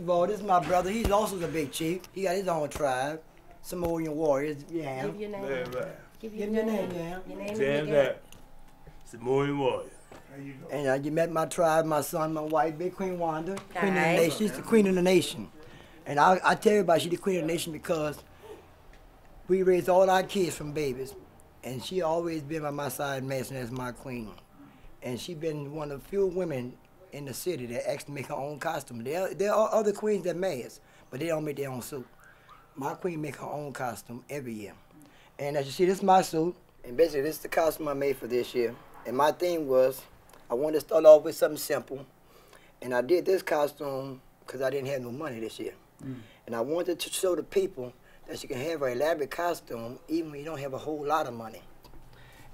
of all, this is my brother. He's also the big chief. He got his own tribe, Samoan warriors. Yeah. Give your name. Give your name, yeah. Your name Damn that. Samoan warrior. And you met my tribe, my son, my wife, Big Queen Wanda, Queen of the Nation. She's the Queen of the Nation. And I tell everybody she's the Queen of the Nation because we raised all our kids from babies. And she always been by my side, Mason, as my queen. And she been one of the few women in the city that actually make her own costume. There are other queens that mask, but they don't make their own suit. My queen make her own costume every year. And as you see, this is my suit. And basically, this is the costume I made for this year. And my theme was, I wanted to start off with something simple. And I did this costume because I didn't have no money this year. And I wanted to show the people that you can have an elaborate costume even when you don't have a whole lot of money.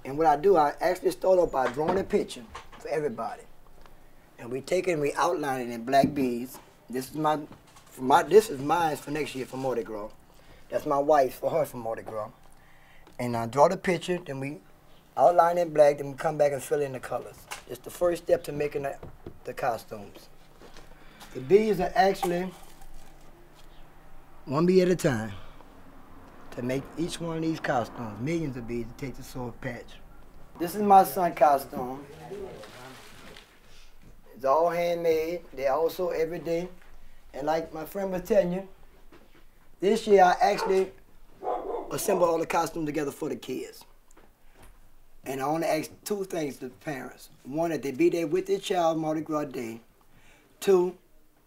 And what I do, I actually start off by drawing a picture for everybody. And we take it and we outline it in black beads. This is mine for next year for Mardi Gras. That's my wife's for her for Mardi Gras. And I draw the picture, then we outline in black, then we come back and fill in the colors. It's the first step to making the costumes. The beads are actually one bead at a time to make each one of these costumes. Millions of beads to take the sword patch. This is my son's costume. It's all handmade. They're also every day. And like my friend was telling you, this year I actually assembled all the costumes together for the kids. And I only ask two things to the parents. One, that they be there with their child Mardi Gras Day. Two,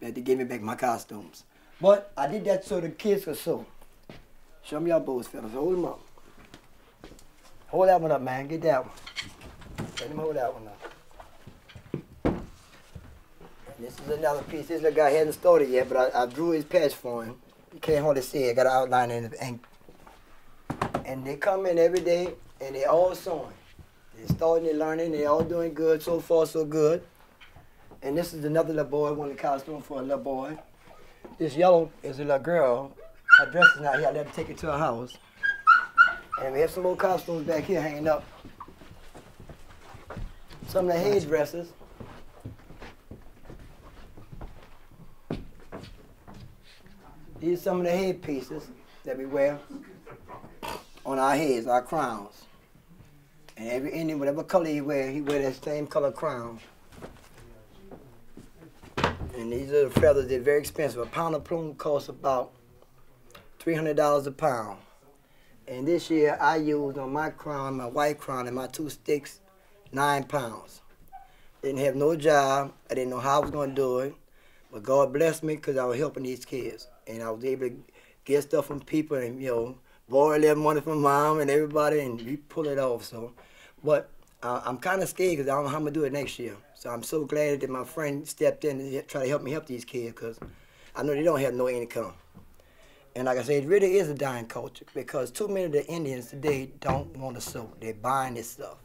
that they give me back my costumes. But I did that so the kids could sew. Show me your bows, fellas. Hold them up. Hold that one up, man. Get that one. Let them hold that one up. This is another piece. This little guy hasn't started yet, but I drew his patch for him. You can't hardly see it. I got an outline in the ink. And they come in every day, and they all sewing. They're starting, they're learning, they're all doing good. So far, so good. And this is another little boy, one of the costume for a little boy. This yellow is a little girl. Her dress is not here. I let her take it to her house. And we have some more costumes back here hanging up. Some of the hairdressers. These are some of the headpieces that we wear on our heads, our crowns. And every Indian, whatever color he wear that same color crown. And these are the feathers. They're very expensive. A pound of plume costs about $300 a pound. And this year I used on my crown, my white crown, and my two sticks, 9 pounds. Didn't have no job. I didn't know how I was going to do it. But God blessed me because I was helping these kids. And I was able to get stuff from people and, you know, borrow a little money from mom and everybody, and we pull it off. So, but I'm kind of scared because I don't know how I'm going to do it next year. So I'm so glad that my friend stepped in and tried to help me help these kids because I know they don't have no income. And like I said, it really is a dying culture because too many of the Indians today don't want to sew. They're buying this stuff,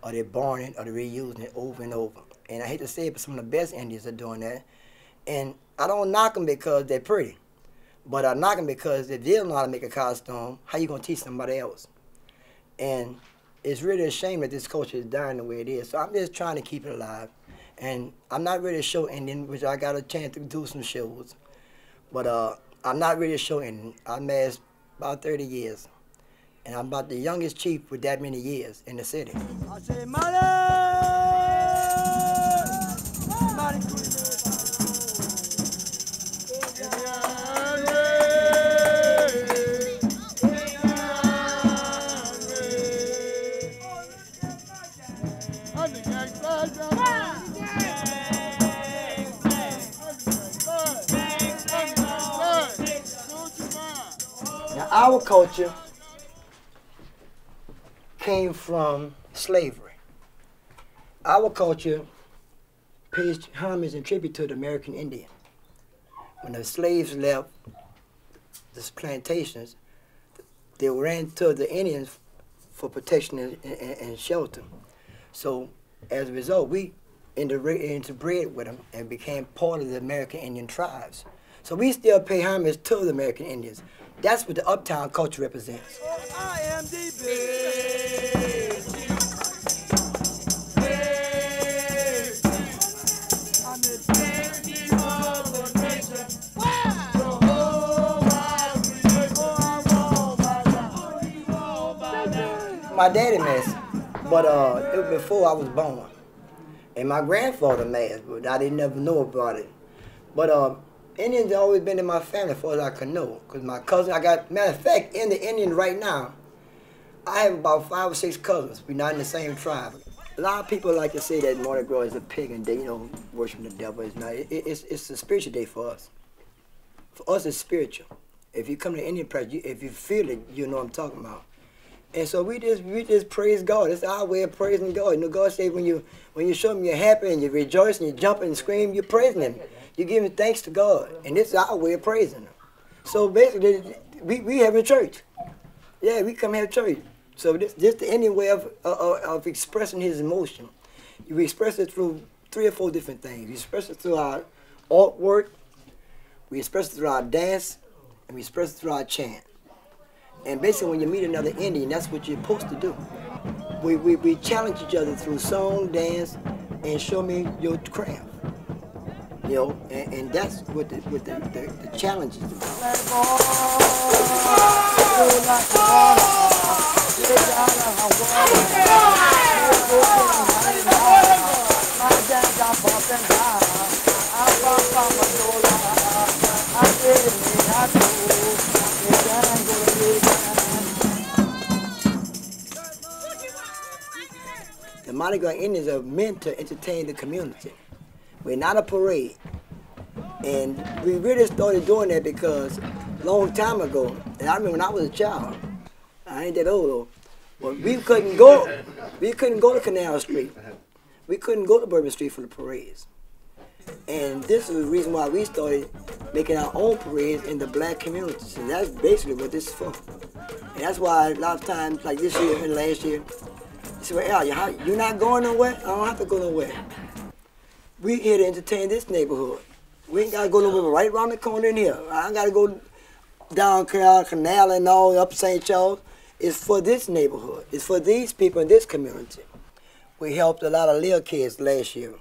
or they're borrowing it, or they're reusing it over and over. And I hate to say it, but some of the best Indians are doing that. And I don't knock them because they're pretty, but I knock them because if they don't know how to make a costume, how you going to teach somebody else? And it's really a shame that this culture is dying the way it is. So I'm just trying to keep it alive. And I'm not really a show Indian, which I got a chance to do some shows. But I'm not really a show Indian. I'm masked about 30 years. And I'm about the youngest chief with that many years in the city. I say, Now, our culture came from slavery. Our culture pays homage and tribute to the American Indian. When the slaves left the plantations, they ran to the Indians for protection and shelter. So as a result, we interbred with them and became part of the American Indian tribes. So we still pay homage to the American Indians. That's what the uptown culture represents. I am the I'm the my daddy masked, but it was before I was born. And my grandfather masked, but I didn't never know about it. But Indians always been in my family as far as I could know. Because my cousin, matter of fact, in the Indian right now, I have about 5 or 6 cousins. We're not in the same tribe. A lot of people like to say that Mardi Gras is a pagan day, worshiping the devil. It's not. It's a spiritual day for us. For us, it's spiritual. If you come to Indian practice, if you feel it, you know what I'm talking about. And so we just praise God. It's our way of praising God. God says when you show Him you're happy and you rejoice and you jump and scream, you're praising Him. You're giving thanks to God. And this is our way of praising Him. So basically, we have a church. Yeah, we come have church. So this the Indian way of expressing his emotion. You express it through 3 or 4 different things. We express it through our artwork, we express it through our dance, and we express it through our chant. And basically when you meet another Indian, that's what you're supposed to do. We challenge each other through song, dance, and show me your craft. And that's what the challenge is about. The Mardi Gras Indians are meant to entertain the community. We're not a parade. And we really started doing that because a long time ago, and I remember when I was a child, I ain't that old though, but we couldn't go to Canal Street. We couldn't go to Bourbon Street for the parades. And this is the reason why we started making our own parades in the black communities. And that's basically what this is for. And that's why a lot of times, like this year and last year, they say, well, Al, you're not going nowhere? I don't have to go nowhere. We here to entertain this neighborhood. We ain't got to go nowhere right around the corner in here. I ain't got to go down Canal and all up St. Charles. It's for this neighborhood. It's for these people in this community. We helped a lot of little kids last year.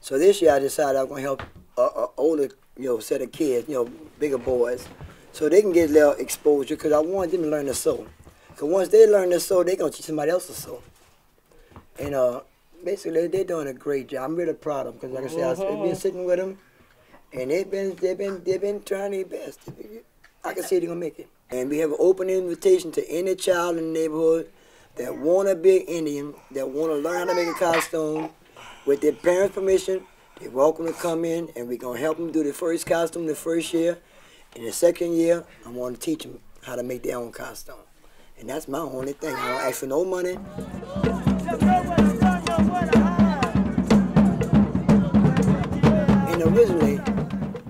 So this year I decided I was going to help an older set of kids, bigger boys, so they can get a little exposure because I wanted them to learn to sew. Because once they learn to sew, they're going to teach somebody else to sew. And basically, they're doing a great job. I'm really proud of them because, like I said, I've been sitting with them, and they've been trying their best. I can see they're gonna make it. And we have an open invitation to any child in the neighborhood that want to be an Indian, that want to learn how to make a costume, with their parents' permission. They're welcome to come in, and we're gonna help them do the first costume the first year. In the second year, I want to teach them how to make their own costume, and that's my only thing. I don't ask for no money. And originally,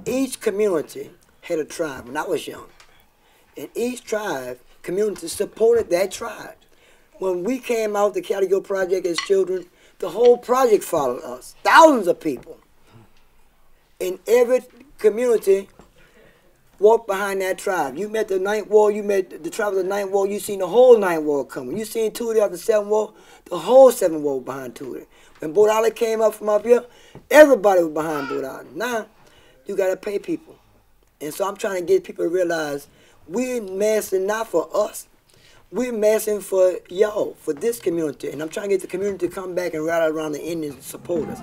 each community had a tribe when I was young. And each tribe, community supported that tribe. When we came out the Caligo Project as children, the whole project followed us. Thousands of people. In every community walked behind that tribe. You met the Ninth Ward, you met the tribe of the Ninth Ward, you seen the whole Ninth Ward coming. You seen Tootie of the 7th Ward, the whole 7th Ward behind Tootie. When Boat Island came up from up here, everybody was behind Boat Island. Now, you got to pay people. And so I'm trying to get people to realize we're massing not for us. We're massing for y'all, for this community. And I'm trying to get the community to come back and rally around the Indians and support us.